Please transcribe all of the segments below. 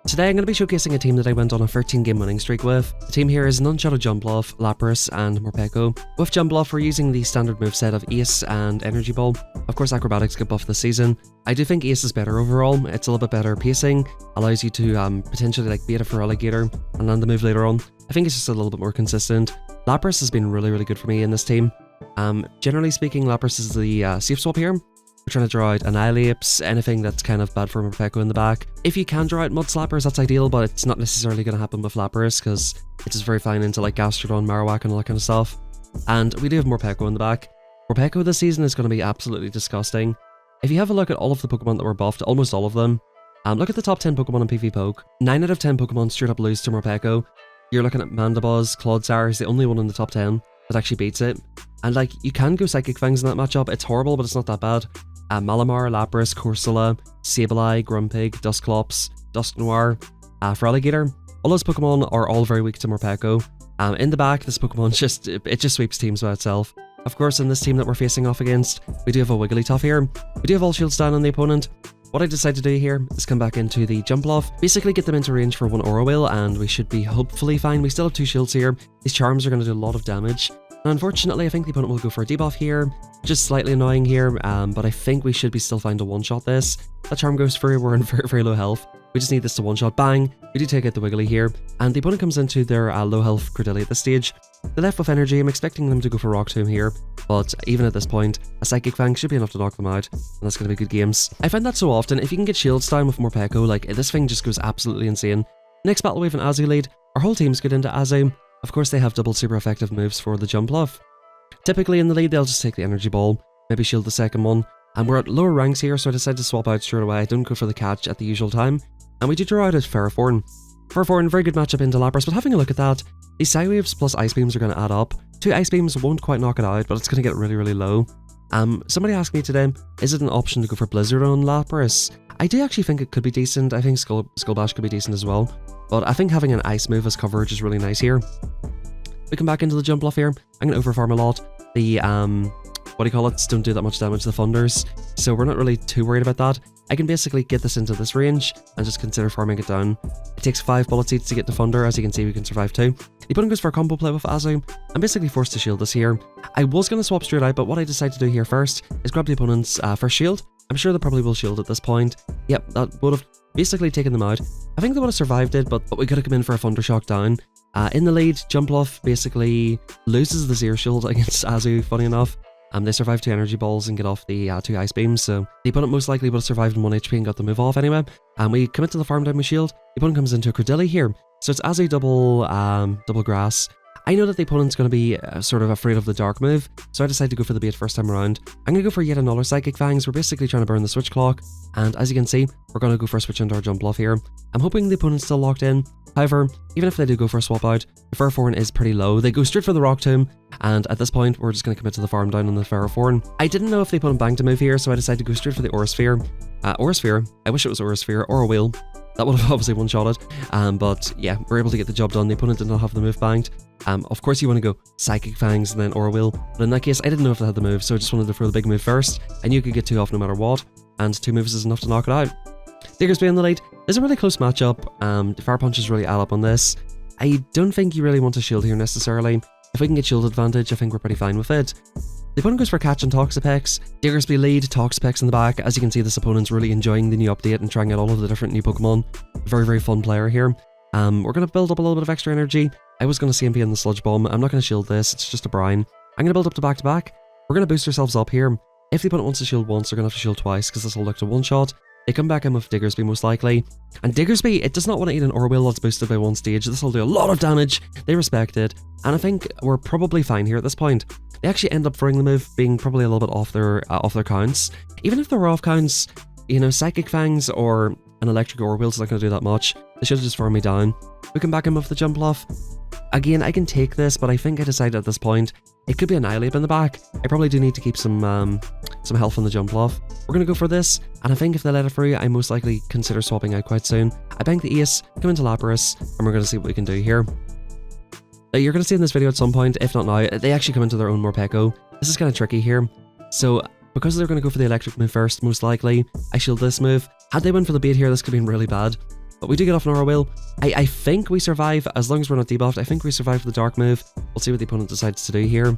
Today I'm going to be showcasing a team that I went on a 13-game winning streak with. The team here is Nunchaku Jumpluff, Lapras and Morpeko. With Jumpluff we're using the standard moveset of Ace and Energy Ball. Of course acrobatics get buffed this season. I do think Ace is better overall, it's a little bit better pacing, allows you to potentially like bait a Feraligatr and land the move later on. I think it's just a little bit more consistent. Lapras has been really good for me in this team. Generally speaking, Lapras is the safe swap here. We're trying to draw out Annihilates, anything that's kind of bad for Morpeko in the back. If you can draw out Mud Slappers, that's ideal, but it's not necessarily going to happen with Lapras because it's just very fine into like Gastrodon, Marowak and all that kind of stuff. And we do have Morpeko in the back. Morpeko this season is going to be absolutely disgusting. If you have a look at all of the Pokemon that were buffed, almost all of them, look at the top 10 Pokemon in PvPoke. 9 out of 10 Pokemon straight up lose to Morpeko. You're looking at Mandibuzz, Clodsire is the only one in the top 10 that actually beats it. And like, you can go Psychic Fangs in that matchup, it's horrible but it's not that bad. Malamar, Lapras, Corsola, Sableye, Grumpig, Dusclops, Dusknoir, Feraligatr. All those Pokemon are all very weak to Morpeko. In the back, this Pokemon just sweeps teams by itself. Of course, in this team that we're facing off against, we do have a Wigglytuff here. We do have all shields down on the opponent. What I decided to do here is come back into the Jumpluff, basically get them into range for one Aura Wheel, and we should be hopefully fine. We still have 2 shields here. These Charms are going to do a lot of damage. And unfortunately, I think the opponent will go for a debuff here, just slightly annoying here, but I think we should be still fine to one-shot this. That Charm goes through, we're in very low health. We just need this to one-shot, bang! We do take out the Wiggly here, and the opponent comes into their low health Credillia at this stage. They're left with energy, I'm expecting them to go for Rock Tomb here, but even at this point, a Psychic Fang should be enough to knock them out, and that's going to be good games. I find that so often, if you can get shields down with Morpeko, like, this thing just goes absolutely insane. Next battle we have an Azu lead, our whole team's good into Azu. Of course they have double super effective moves for the Jumpluff. Typically in the lead they'll just take the Energy Ball, maybe shield the second one, and we're at lower ranks here so I decided to swap out straight away. I don't go for the catch at the usual time, and we do draw out a Ferrothorn. Ferrothorn, very good matchup into Lapras, but having a look at that, these Psywaves plus Ice Beams are going to add up. 2 Ice Beams won't quite knock it out, but it's going to get really low. Somebody asked me today, is it an option to go for Blizzard on Lapras? I do actually think it could be decent. I think Skull Bash could be decent as well, but I think having an Ice move as coverage is really nice here. We come back into the Jumpluff here. I'm going to overfarm a lot. The, don't do that much damage to the Thunders, so we're not really too worried about that. I can basically get this into this range and just consider farming it down. It takes 5 Bullet Seeds to get the Thunder, as you can see we can survive 2. The opponent goes for a combo play with Azu. I'm basically forced to shield this here. I was going to swap straight out, but what I decided to do here first is grab the opponent's first shield. I'm sure they probably will shield at this point. Yep, that would have basically taken them out. I think they would have survived it, but we could have come in for a Thunder Shock down. In the lead, Jumpluff basically loses the Zero Shield against Azu, funny enough. They survive 2 Energy Balls and get off the 2 Ice Beams, so the opponent most likely would have survived in 1 HP and got the move off anyway. And we commit to the farm down with shield. The opponent comes into a Credillia here, so it's Azu double grass. I know that the opponent's going to be sort of afraid of the dark move, so I decided to go for the bait first time around. I'm going to go for yet another Psychic Fangs. We're basically trying to burn the switch clock, and as you can see, we're going to go for a switch into our Jumpluff here. I'm hoping the opponent's still locked in. However, even if they do go for a swap out, the Ferrothorn is pretty low. They go straight for the Rock Tomb, and at this point, we're just going to commit to the farm down on the Ferrothorn. I didn't know if the opponent banked a move here, so I decided to go straight for the Aura Sphere. Aura Sphere, I wish it was Aura Sphere or a Wheel. That would have obviously one-shotted, but yeah, we're able to get the job done. The opponent did not have the move banked. Of course you want to go Psychic Fangs and then Aura Wheel, but in that case I didn't know if they had the move, so I just wanted to throw the big move first. I knew you could get 2 off no matter what, and 2 moves is enough to knock it out. Diggersby in the lead. This is a really close matchup. Fire punches really add up on this. I don't think you really want to shield here necessarily. If we can get shield advantage, I think we're pretty fine with it. The opponent goes for Catch and Toxapex. Diggersby lead, Toxapex in the back. As you can see, this opponent's really enjoying the new update and trying out all of the different new Pokemon. Very fun player here. We're going to build up a little bit of extra energy. I was going to CMP in the Sludge Bomb. I'm not going to shield this, it's just a brine. I'm going to build up to back-to-back. We're going to boost ourselves up here. If the opponent wants to shield once, they're going to have to shield twice, because this will look to one-shot. They come back in with Diggersby most likely. And Diggersby, it does not want to eat an Aura Wheel that's boosted by 1 stage. This will do a lot of damage. They respect it. And I think we're probably fine here at this point. They actually end up throwing the move being probably a little bit off their counts. Even if they're off counts, you know, Psychic Fangs or an Electric Aura Wheel's not going to do that much. They should have just farmed me down. We come back in with the Jumpluff. Again, I can take this, but I think I decided at this point it could be Annihilate in the back. I probably do need to keep some health on the Jumpluff. We're going to go for this, and I think if they let it through, I most likely consider swapping out quite soon. I bank the Ace, come into Lapras, and we're going to see what we can do here. You're going to see in this video at some point, if not now, they actually come into their own Morpeko. This is kind of tricky here. So, because they're going to go for the electric move first, most likely, I shield this move. Had they went for the bait here, this could have been really bad. But we do get off an Azumarill. I think we survive, as long as we're not debuffed. I think we survive the dark move. We'll see what the opponent decides to do here.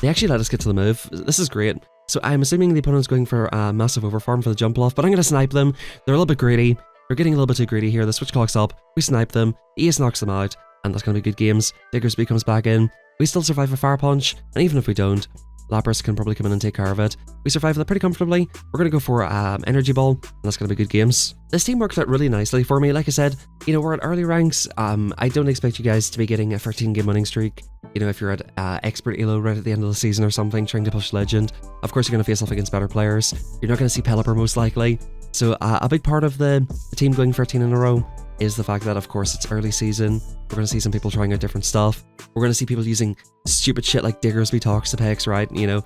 They actually let us get to the move. This is great. So I'm assuming the opponent's going for a massive overfarm for the jump off, but I'm going to snipe them. They're a little bit greedy. They're getting a little bit too greedy here. The switch clock's up. We snipe them. Ace knocks them out, and that's going to be good games. Diggersby comes back in. We still survive a Fire Punch, and even if we don't, Lapras can probably come in and take care of it. We survive that pretty comfortably. We're going to go for Energy Ball, and that's going to be good games. This team worked out really nicely for me. Like I said, you know, we're at early ranks. I don't expect you guys to be getting a 13-game winning streak. You know, if you're at Expert Elo right at the end of the season or something, trying to push Legend, of course you're going to face off against better players. You're not going to see Pelipper most likely. So a big part of the team going 13 in a row is the fact that, of course, it's early season. We're going to see some people trying out different stuff. We're going to see people using stupid shit like Diggersby Toxapex, right? You know,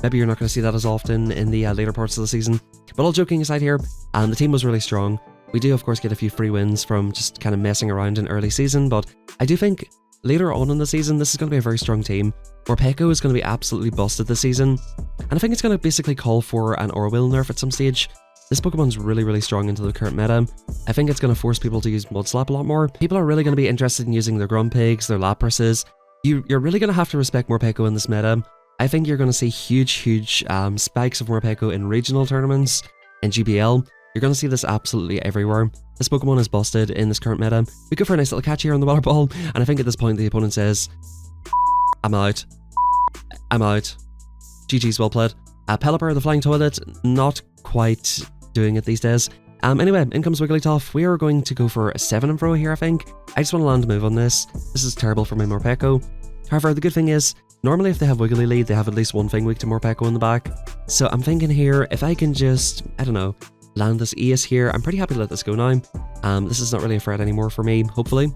maybe you're not going to see that as often in the later parts of the season. But all joking aside here, the team was really strong. We do, of course, get a few free wins from just kind of messing around in early season, but I do think later on in the season, this is going to be a very strong team. Morpeko is going to be absolutely busted this season, and I think it's going to basically call for an Azumarill nerf at some stage. This Pokemon's really, really strong into the current meta. I think it's going to force people to use Mud Slap a lot more. People are really going to be interested in using their Grumpigs, their Laprases. You're really going to have to respect Morpeko in this meta. I think you're going to see huge spikes of Morpeko in regional tournaments, in GBL. You're going to see this absolutely everywhere. This Pokemon is busted in this current meta. We go for a nice little catch here on the Water Ball, and I think at this point the opponent says, I'm out. I'm out. GG's, well played. Pelipper, the Flying Toilet, not quite doing it these days. Anyway, in comes Wigglytuff. We are going to go for a 7 in throw here, I think. I just want to land a move on this. This is terrible for my Morpeko. However, the good thing is, normally if they have Wiggly Lead, they have at least one thing weak to Morpeko in the back. So I'm thinking here, if I can just, I don't know, land this Ace here, I'm pretty happy to let this go now. This is not really a threat anymore for me, hopefully.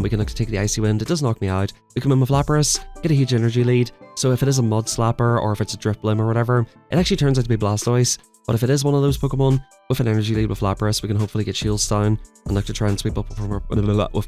We can look to take the Icy Wind. It does knock me out. We come in with Lapras, get a huge energy lead. So if it is a Mud Slapper or if it's a Drifblim or whatever, it actually turns out to be Blastoise. But if it is one of those Pokemon with an energy lead with Lapras, we can hopefully get shields down and look to try and sweep up with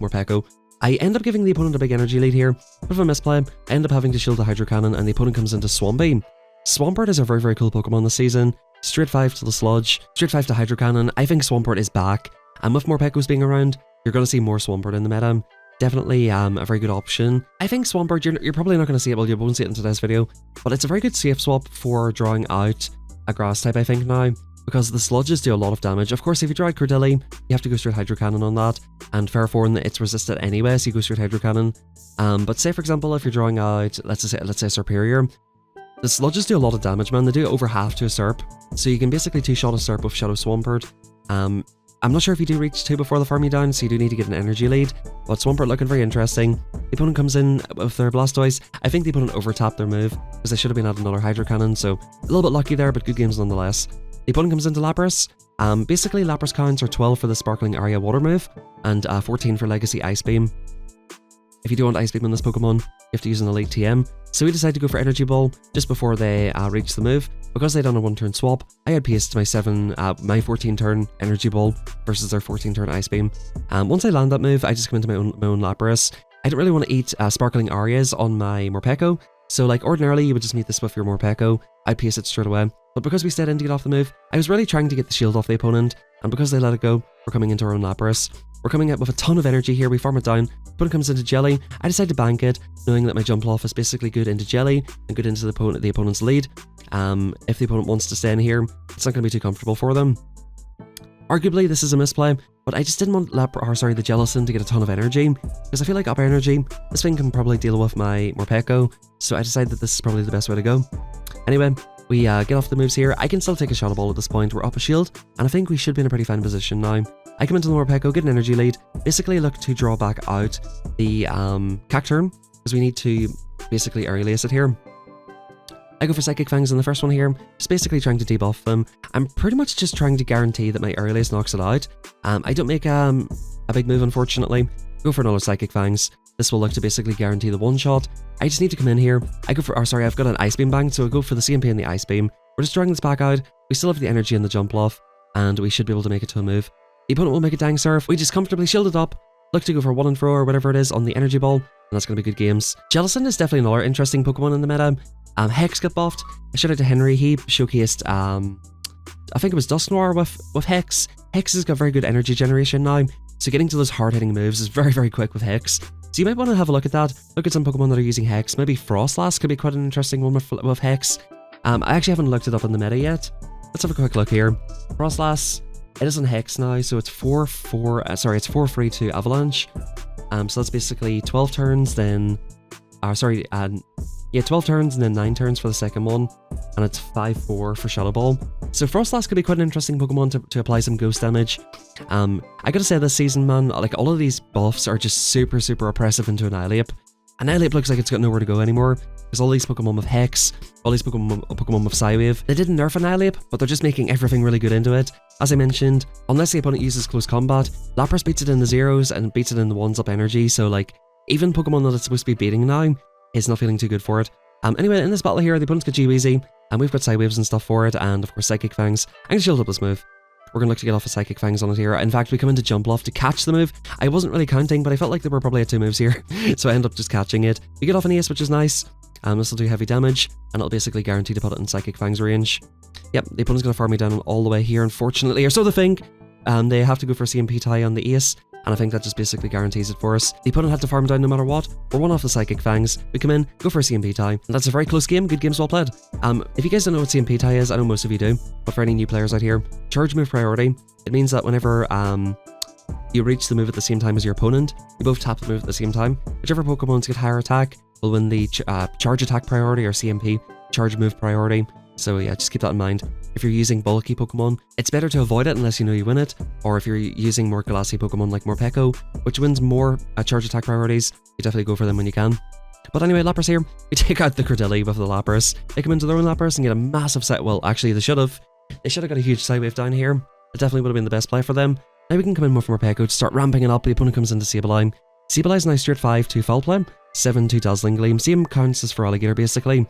Morpeko. I end up giving the opponent a big energy lead here. Bit of a misplay. I end up having to shield the Hydro Cannon, and the opponent comes into Swampy. Swampert is a very, very cool Pokemon this season. Straight 5 to the Sludge, straight 5 to Hydro Cannon. I think Swampert is back. And with Morpeko's being around, you're going to see more Swampert in the meta. Definitely a very good option. I think Swampert, you're probably not going to see it, well, you won't see it in today's video, but it's a very good safe swap for drawing out a grass type, I think, now, because the Sludges do a lot of damage. Of course, if you draw out Cordilli, you have to go straight Hydro Cannon on that, and Fairforn, it's resisted anyway, so you go straight Hydro Cannon. But say, for example, if you're drawing out, let's say Serperior, the Sludges do a lot of damage, man. They do over half to a Serp, so you can basically two-shot a Serp with Shadow Swampert. I'm not sure if you do reach 2 before they farm you down, so you do need to get an energy lead, but Swampert looking very interesting. The opponent comes in with their Blastoise. I think the opponent overtapped their move, because they should have been at another Hydro Cannon, so a little bit lucky there, but good games nonetheless. The opponent comes into Lapras. Basically, Lapras counts are 12 for the Sparkling Area Water move, and 14 for Legacy Ice Beam. If you do want Ice Beam on this Pokemon, you have to use an Elite TM. So we decided to go for Energy Ball just before they reach the move. Because they'd done a 1-turn swap, I had paced my 14-turn Energy Ball versus their 14-turn Ice Beam. Once I land that move, I just come into my own Lapras. I don't really want to eat Sparkling Arias on my Morpeko, so like ordinarily you would just meet this with your Morpeko. I'd pace it straight away, but because we stayed in to get off the move, I was really trying to get the shield off the opponent, and because they let it go, we're coming into our own Lapras. We're coming out with a ton of energy here, we farm it down, opponent comes into Jelly. I decide to bank it, knowing that my jump off is basically good into Jelly and good into the opponent's lead. If the opponent wants to stay in here, it's not going to be too comfortable for them. Arguably, this is a misplay, but I just didn't want the Jellicent to get a ton of energy, because I feel like up energy, this thing can probably deal with my Morpeko, so I decided that this is probably the best way to go. Anyway, we get off the moves here. I can still take a Shadow Ball at this point. We're up a shield, and I think we should be in a pretty fine position now. I come into the Morpeko, get an energy lead, basically look to draw back out the Cacturne, because we need to basically Aerial Ace it here. I go for Psychic Fangs in the first one here, just basically trying to debuff them. I'm pretty much just trying to guarantee that my Aerial Ace knocks it out. I don't make a big move, unfortunately. Go for another Psychic Fangs. This will look to basically guarantee the one-shot. I just need to come in here. I go for, I've got an Ice Beam banked, so I go for the CMP and the Ice Beam. We're just drawing this back out. We still have the energy and the jump off, and we should be able to make it to a move. The opponent will make a Dang Surf. We just comfortably shield it up. Look to go for 1-and-throw or whatever it is on the Energy Ball, and that's going to be good games. Jellicent is definitely another interesting Pokemon in the meta. Hex got buffed. Shout out to Henry. He showcased I think it was Dusknoir with Hex. Hex has got very good energy generation now, so getting to those hard-hitting moves is very, very quick with Hex. So you might want to have a look at that. Look at some Pokemon that are using Hex. Maybe Frostlass could be quite an interesting one with Hex. I actually haven't looked it up in the meta yet. Let's have a quick look here. Frostlass, it is on Hex now, so it's 4-3 to Avalanche. So that's basically 12 turns, then... 12 turns and then 9 turns for the second one, and it's 5-4 for Shadow Ball. So Frostlass could be quite an interesting Pokemon to apply some ghost damage. I gotta say this season, man, like all of these buffs are just super, super oppressive into Annihilate. Annihilate looks like it's got nowhere to go anymore, because all these Pokemon with Hex, all these Pokemon with Psywave, they didn't nerf Annihilate, but they're just making everything really good into it. As I mentioned, unless the opponent uses close combat, Lapras beats it in the zeros and beats it in the ones up energy, so like, even Pokemon that it's supposed to be beating now is not feeling too good for it. Anyway, in this battle here, the opponent's got G-Weezy, and we've got Psywaves and stuff for it, and of course Psychic Fangs. I'm going to shield up this move. We're going to look to get off a Psychic Fangs on it here. In fact, we come into Jumpluff to catch the move. I wasn't really counting, but I felt like there were probably 2 moves here, so I end up just catching it. We get off an Ace, which is nice. This will do heavy damage, and it'll basically guarantee to put it in Psychic Fangs range. Yep, the opponent's going to farm me down all the way here, unfortunately, or so they think. They have to go for CMP tie on the Ace, and I think that just basically guarantees it for us. The opponent had to farm down no matter what. We're one off the Psychic Fangs. We come in, go for a CMP tie. And that's a very close game. Good games well played. If you guys don't know what CMP tie is, I know most of you do, but for any new players out here, charge move priority. It means that whenever you reach the move at the same time as your opponent, you both tap the move at the same time. Whichever Pokemons get higher attack will win the charge attack priority, or CMP, charge move priority. So yeah, just keep that in mind. If you're using bulky Pokemon, it's better to avoid it unless you know you win it, or if you're using more glassy Pokemon like Morpeko, which wins more charge attack priorities, you definitely go for them when you can. But anyway, Lapras here, we take out the Credilli with the Lapras. They come into their own Lapras and get a massive set. Well, actually, they should have. They should have got a huge Psywave down here. It definitely would have been the best play for them. Now we can come in with Morpeko to start ramping it up. The opponent comes into Sableye. Sableye's now straight 5 to Foul Play, 7 to Dazzling Gleam. Same counts as for Alligator, basically.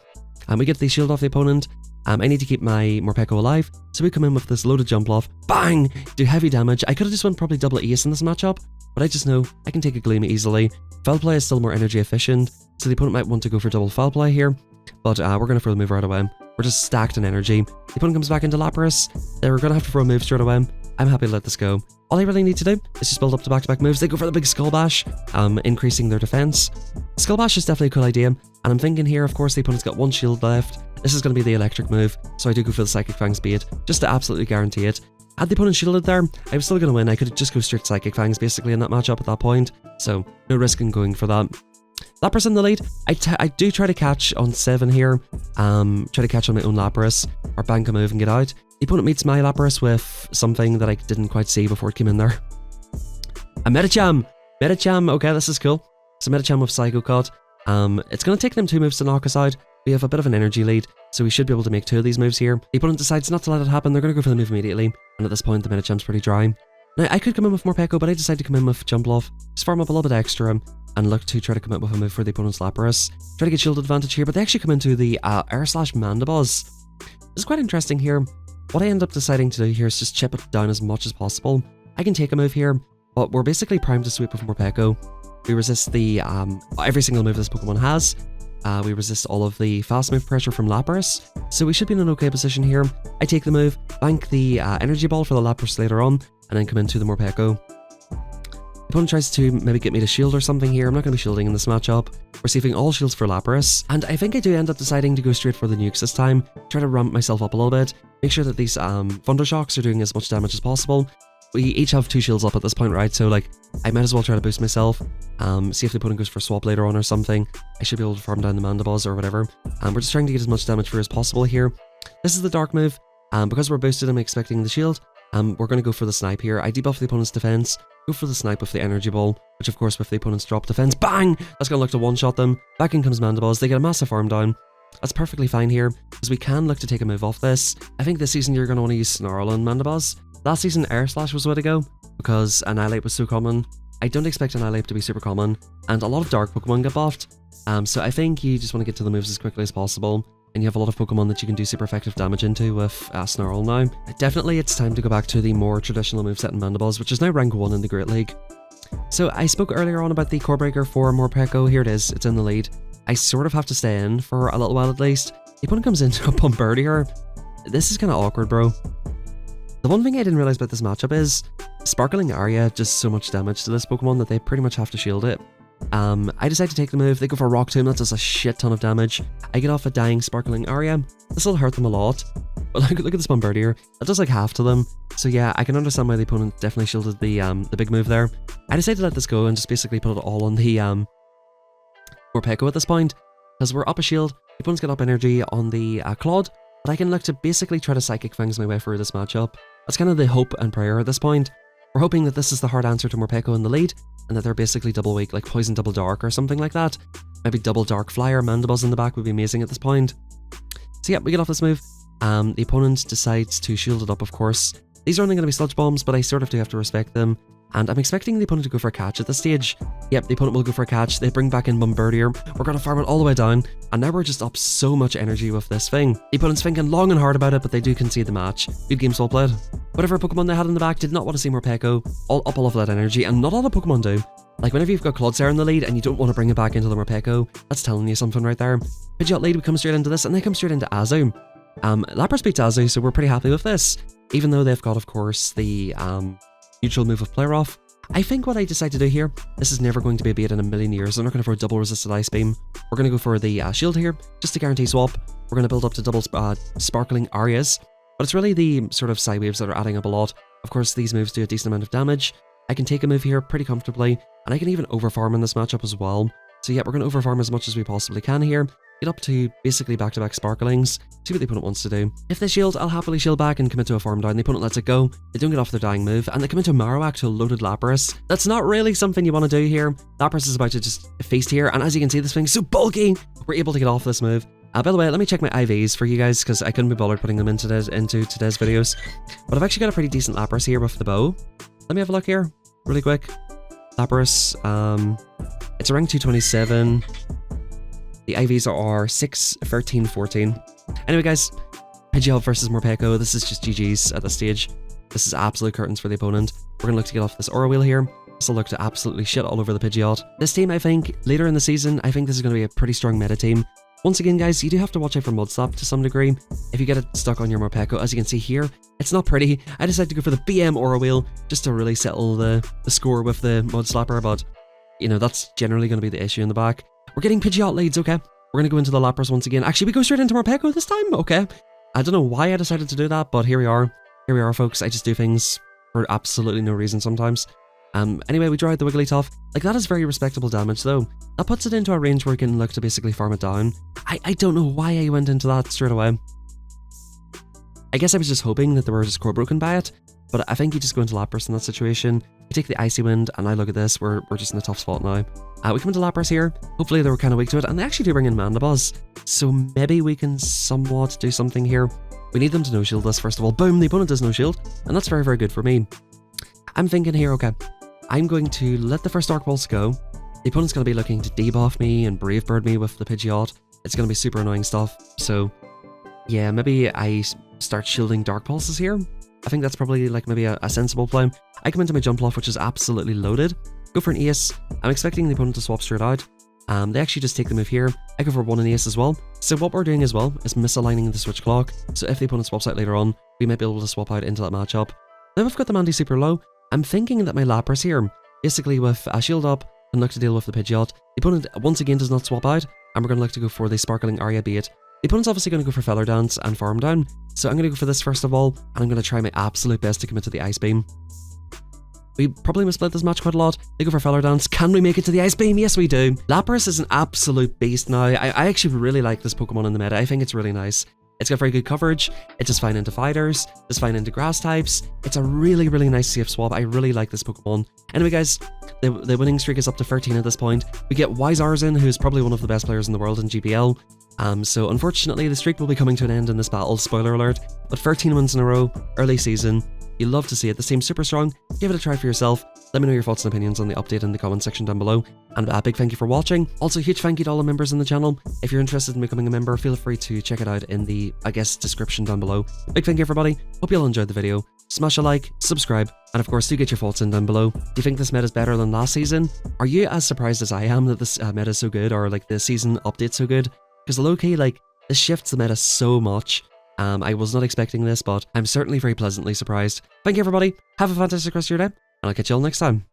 And we get the shield off the opponent. I need to keep my Morpeko alive, so we come in with this loaded Jumpluff. Bang! Do heavy damage. I could have just went probably double Ace in this matchup, but I just know I can take a Gleam easily. Foul Play is still more energy efficient, so the opponent might want to go for double Foul Play here, but we're going to throw the move right away. We're just stacked in energy. The opponent comes back into Lapras. We're going to have to throw a move straight away. I'm happy to let this go. All I really need to do is just build up to back-to-back moves. They go for the big Skull Bash, increasing their defense. Skull Bash is definitely a cool idea, and I'm thinking here, of course, the opponent's got 1 shield left. This is going to be the electric move, so I do go for the Psychic Fangs bait, just to absolutely guarantee it. Had the opponent shielded there, I was still going to win. I could just go straight Psychic Fangs basically in that matchup at that point, so no risk in going for that. Lapras in the lead. I do try to catch on 7 here, try to catch on my own Lapras, or bank a move and get out. The opponent meets my Lapras with something that I didn't quite see before it came in there. A Medicham! Medicham, okay, this is cool. So Medicham with Psycho Cut. It's going to take them 2 moves to knock us out. We have a bit of an energy lead, so we should be able to make 2 of these moves here. The opponent decides not to let it happen. They're going to go for the move immediately, and at this point the Medicham's pretty dry. Now, I could come in with Morpeko, but I decided to come in with Jumpluff, just farm up a little bit extra, and look to try to come in with a move for the opponent's Lapras. Try to get shield advantage here, but they actually come into the Mandibuzz. This is quite interesting here. What I end up deciding to do here is just chip it down as much as possible. I can take a move here, but we're basically primed to sweep with Morpeko. We resist the every single move this Pokemon has. We resist all of the fast move pressure from Lapras, so we should be in an okay position here. I take the move, bank the energy ball for the Lapras later on, and then come into the Morpeko. The opponent tries to maybe get me to shield or something here. I'm not going to be shielding in this matchup. We're saving all shields for Lapras, and I think I do end up deciding to go straight for the nukes this time. Try to ramp myself up a little bit, make sure that these Thundershocks are doing as much damage as possible. We each have 2 shields up at this point, right? So like, I might as well try to boost myself. See if the opponent goes for swap later on or something. I should be able to farm down the Mandibuzz or whatever. We're just trying to get as much damage for as possible here. This is the dark move. Because we're boosted, I'm expecting the shield. We're going to go for the snipe here. I debuff the opponent's defense, go for the snipe with the energy ball, which of course with the opponent's drop defense, bang! That's going to look to one-shot them. Back in comes Mandibuzz. They get a massive farm down. That's perfectly fine here, because we can look to take a move off this. I think this season you're going to want to use Snarl on Mandibuzz. Last season Air Slash was the way to go, because Annihilate was so common. I don't expect Annihilate to be super common, and a lot of dark Pokemon get buffed. So I think you just want to get to the moves as quickly as possible, and you have a lot of Pokemon that you can do super effective damage into with Snarl now. Definitely it's time to go back to the more traditional moveset in Mandibuzz, which is now rank 1 in the Great League. So I spoke earlier on about the Core Breaker for Morpeko. Here it is, it's in the lead. I sort of have to stay in for a little while at least. The opponent comes into a Bombardier. This is kind of awkward, bro. The one thing I didn't realize about this matchup is Sparkling Aria does so much damage to this Pokemon that they pretty much have to shield it. I decide to take the move. They go for Rock Tomb. That does a shit ton of damage. I get off a dying Sparkling Aria. This will hurt them a lot. But look at this Bombardier. That does like half to them. So yeah, I can understand why the opponent definitely shielded the big move there. I decided to let this go and just basically put it all on the Morpeko at this point, because we're up a shield. The opponent's got up energy on the Claude, but I can look to basically try to Psychic Fangs my way through this matchup. That's kind of the hope and prayer at this point. We're hoping that this is the hard answer to Morpeko in the lead, and that they're basically double weak, like Poison Double Dark or something like that. Maybe Double Dark Flyer, Mandibuzz in the back would be amazing at this point. So yeah, we get off this move. The opponent decides to shield it up, of course. These are only going to be Sludge Bombs, but I sort of do have to respect them. And I'm expecting the opponent to go for a catch at this stage. Yep, the opponent will go for a catch. They bring back in Bombardier. We're going to farm it all the way down. And now we're just up so much energy with this thing. The opponent's thinking long and hard about it, but they do concede the match. Good game, well played. Whatever Pokemon they had in the back did not want to see Morpeko. All of that energy, and not all the Pokemon do. Like whenever you've got Clodsire in the lead and you don't want to bring it back into the Morpeko, that's telling you something right there. Pidgeot lead, we come straight into this, and they come straight into Azu. Lapras beats Azu, so we're pretty happy with this. Even though they've got, of course, the neutral move of Player Off. I think what I decide to do here, this is never going to be a bait in a million years. They're not going to throw double resisted Ice Beam. We're going to go for the shield here, just to guarantee swap. We're going to build up to double Sparkling Arias. But it's really the sort of Psy Waves that are adding up a lot. Of course, these moves do a decent amount of damage. I can take a move here pretty comfortably, and I can even overfarm in this matchup as well. So yeah, we're going to overfarm as much as we possibly can here. Get up to basically back-to-back Sparklings, see what the opponent wants to do. If they shield, I'll happily shield back and commit to a farm down. The opponent lets it go, they don't get off their dying move, and they come into a Marowak to a loaded Lapras. That's not really something you want to do here. Lapras is about to just feast here, and as you can see, this thing's so bulky, we're able to get off this move. By the way, let me check my IVs for you guys, because I couldn't be bothered putting them into today's videos. But I've actually got a pretty decent Lapras here with the bow. Let me have a look here, really quick. Lapras, it's a rank 227. The IVs are 6, 13, 14. Anyway guys, Pidgeot versus Morpeko, this is just GG's at this stage. This is absolute curtains for the opponent. We're going to look to get off this Aura Wheel here. This will look to absolutely shit all over the Pidgeot. This team, I think, later in the season, I think this is going to be a pretty strong meta team. Once again guys, you do have to watch out for Mud Slap to some degree. If you get it stuck on your Morpeko, as you can see here, it's not pretty. I decided to go for the BM Aura Wheel just to really settle the score with the Mud Slapper, but you know, that's generally going to be the issue in the back. We're getting Pidgeot leads, okay. We're going to go into the Lapras once again. Actually, we go straight into Morpeko this time, okay. I don't know why I decided to do that, but here we are. Here we are, folks. I just do things for absolutely no reason sometimes. Anyway, we draw out the Wigglytuff. Like, that is very respectable damage, though. That puts it into a range where we can look to basically farm it down. I don't know why I went into that straight away. I guess I was just hoping that they were just core broken by it, but I think you just go into Lapras in that situation. We take the Icy Wind, and now look at this, we're just in a tough spot now. We come into Lapras here, hopefully they were kind of weak to it, and they actually do bring in Mandibuzz, so maybe we can somewhat do something here. We need them to no-shield us first of all. Boom, the opponent does no-shield, and that's very, very good for me. I'm thinking here, okay, I'm going to let the first Dark Pulse go. The opponent's going to be looking to debuff me and Brave Bird me with the Pidgeot. It's going to be super annoying stuff, so yeah, maybe I start shielding Dark Pulses here. I think that's probably like maybe a sensible play. I come into my Jumpluff, which is absolutely loaded. Go for an Ace. I'm expecting the opponent to swap straight out. They actually just take the move here. I go for one and Ace as well. So what we're doing as well is misaligning the switch clock. So if the opponent swaps out later on, we might be able to swap out into that matchup. Now we've got the Mandy super low. I'm thinking that my Lapras here, basically with a shield up, and look to deal with the Pidgeot. The opponent once again does not swap out, and we're going to look to go for the Sparkling Aria bait. The opponent's obviously going to go for Feather Dance and Farm Down, so I'm going to go for this first of all, and I'm going to try my absolute best to commit to the Ice Beam. We probably missplit this match quite a lot. They go for Feather Dance. Can we make it to the Ice Beam? Yes, we do. Lapras is an absolute beast now. I actually really like this Pokemon in the meta. I think it's really nice. It's got very good coverage. It's just fine into fighters. It's fine into grass types. It's a really, really nice safe swap. I really like this Pokemon. Anyway, guys, the winning streak is up to 13 at this point. We get Wizarzin, who is probably one of the best players in the world in GBL. So unfortunately, the streak will be coming to an end in this battle. Spoiler alert. But 13 wins in a row, early season. You love to see it. The team's super strong. Give it a try for yourself. Let me know your thoughts and opinions on the update in the comment section down below. And a big thank you for watching. Also, huge thank you to all the members in the channel. If you're interested in becoming a member, feel free to check it out in the, description down below. Big thank you, everybody. Hope you all enjoyed the video. Smash a like, subscribe, and of course, do get your thoughts in down below. Do you think this meta is better than last season? Are you as surprised as I am that this meta is so good, or like the season update's so good? Because low-key, like, this shifts the meta so much. I was not expecting this, but I'm certainly very pleasantly surprised. Thank you everybody, have a fantastic rest of your day, and I'll catch you all next time.